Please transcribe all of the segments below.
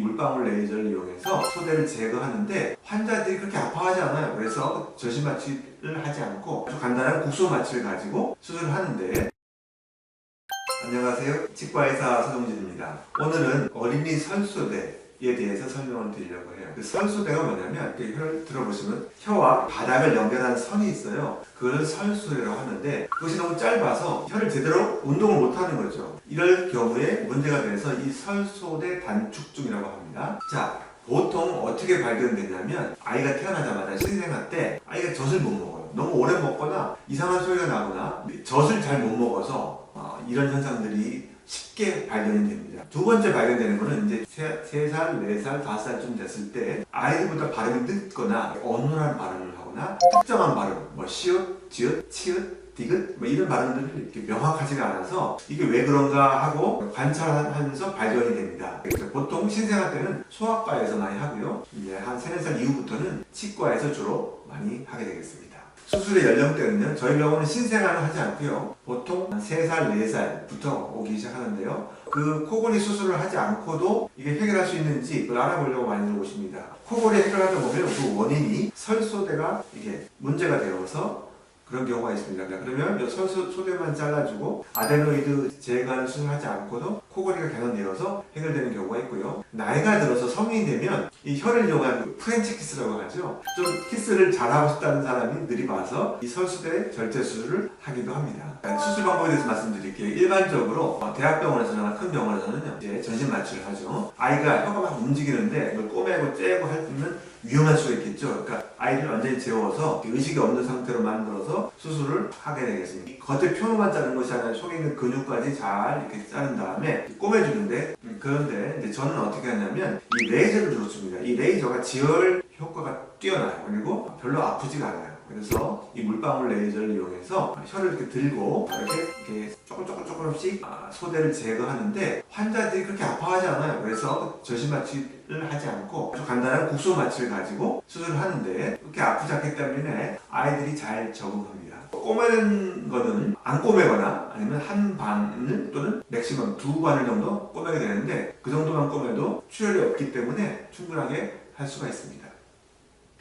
물방울 레이저를 이용해서 소대를 제거하는데 환자들이 그렇게 아파하지 않아요. 그래서 저신 마취를 하지 않고 아주 간단한 국소 마취를 가지고 수술을 하는데, 안녕하세요. 치과의사 서동진입니다. 오늘은 어린이 설소대에 대해서 설명을 드리려고 해요. 그 설소대가 뭐냐면, 혀를 들어보시면 혀와 바닥을 연결하는 선이 있어요. 그걸 설소대라고 하는데, 그것이 너무 짧아서 혀를 제대로 운동을 못하는 거죠. 이럴 경우에 문제가 돼서 이 설소대 단축증이라고 합니다. 자, 보통 어떻게 발견되냐면, 아이가 태어나자마자 신생아 때 아이가 젖을 못 먹어요. 너무 오래 먹거나 이상한 소리가 나거나 젖을 잘 못 먹어서 이런 현상들이 쉽게 발견이 됩니다. 두 번째 발견되는 거는 이제 3살, 4살, 5살쯤 됐을 때 아이들보다 발음이 늦거나 어눌한 발음을 하거나 특정한 발음, 시옷, 지읒, 치읒, 디귿 이런 발음들이 이렇게 명확하지가 않아서 이게 왜 그런가 하고 관찰하면서 발견이 됩니다. 그래서 보통 신생아 때는 소아과에서 많이 하고요. 이제 한 3, 4살 이후부터는 치과에서 주로 많이 하게 되겠습니다. 수술의 연령대는요, 저희 병원은 신생아는 하지 않고요, 보통 3살, 4살부터 오기 시작하는데요, 그 코골이 수술을 하지 않고도 이게 해결할 수 있는지 그걸 알아보려고 많이들 오십니다. 코골이 해결하다 보면 그 원인이 설소대가 이게 문제가 되어서 그런 경우가 있습니다. 그러면 설소대만 잘라주고 아데노이드 제거하는 수술을 하지 않고도 코골이가 개선되어서 해결되는 경우가 있고요. 나이가 들어서 성인이 되면 이 혀를 이용한 프렌치 키스라고 하죠. 좀 키스를 잘하고 싶다는 사람이 늘이 와서 이 설소대 절제 수술을 하기도 합니다. 수술 방법에 대해서 말씀드릴게요. 일반적으로 대학병원에서나 큰 병원에서는요, 이제 전신 마취를 하죠. 아이가 혀가 막 움직이는데 그걸 꼬매고 째고 할 수 있는 위험할 수가 있겠죠. 그러니까 아이를 완전히 재워서 의식이 없는 상태로 만들어서 수술을 하게 되겠습니다. 겉에 표면만 자른 것이 아니라 속에 있는 근육까지 잘 이렇게 자른 다음에 꼬매주는데, 그런데 이제 저는 어떻게 하냐면 이 레이저를 주로 씁니다. 이 레이저가 지혈 효과가 뛰어나요. 그리고 별로 아프지가 않아요. 그래서 이 물방울 레이저를 이용해서 혀를 이렇게 들고 이렇게 조금씩 소대를 제거하는데 환자들이 그렇게 아파하지 않아요. 그래서 저신 마취를 하지 않고 아주 간단한 국소 마취를 가지고 수술을 하는데, 그렇게 아프지 않기 때문에 아이들이 잘 적응합니다. 꼬매는 거는 안 꼬매거나 아니면 한 바늘 또는 맥시멈 2바늘 정도 꼬매게 되는데, 그 정도만 꼬매도 출혈이 없기 때문에 충분하게 할 수가 있습니다.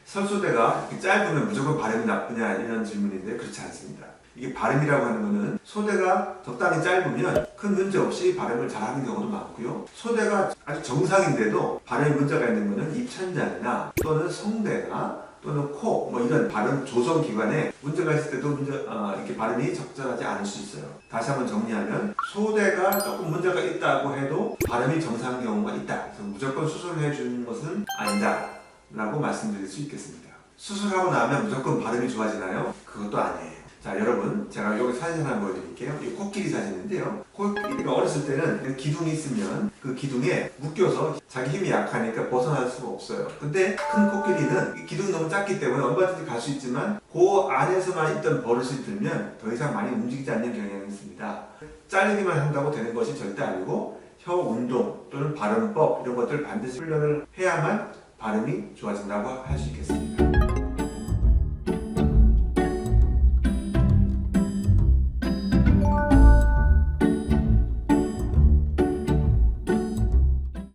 설소대가 이렇게 짧으면 무조건 발음이 나쁘냐 이런 질문인데, 그렇지 않습니다. 이게 발음이라고 하는 거는 소대가 적당히 짧으면 큰 문제 없이 발음을 잘하는 경우도 많고요. 소대가 아주 정상인데도 발음에 문제가 있는 거는 입천장이나 또는 성대나 또는 코 이런 발음 조성 기관에 문제가 있을 때도 이렇게 발음이 적절하지 않을 수 있어요. 다시 한번 정리하면, 소대가 조금 문제가 있다고 해도 발음이 정상인 경우가 있다. 그래서 무조건 수술을 해주는 것은 아니다 라고 말씀드릴 수 있겠습니다. 수술하고 나면 무조건 발음이 좋아지나요? 그것도 아니에요. 자, 여러분, 제가 여기 사진 하나 보여드릴게요. 이 코끼리 사진인데요, 코끼리가 어렸을 때는 기둥이 있으면 그 기둥에 묶여서 자기 힘이 약하니까 벗어날 수가 없어요. 근데 큰 코끼리는 기둥이 너무 작기 때문에 얼마든지 갈 수 있지만 그 안에서만 있던 버릇이 들면 더 이상 많이 움직이지 않는 경향이 있습니다. 잘리기만 한다고 되는 것이 절대 아니고, 혀 운동 또는 발음법 이런 것들 반드시 훈련을 해야만 발음이 좋아진다고 할 수 있겠습니다.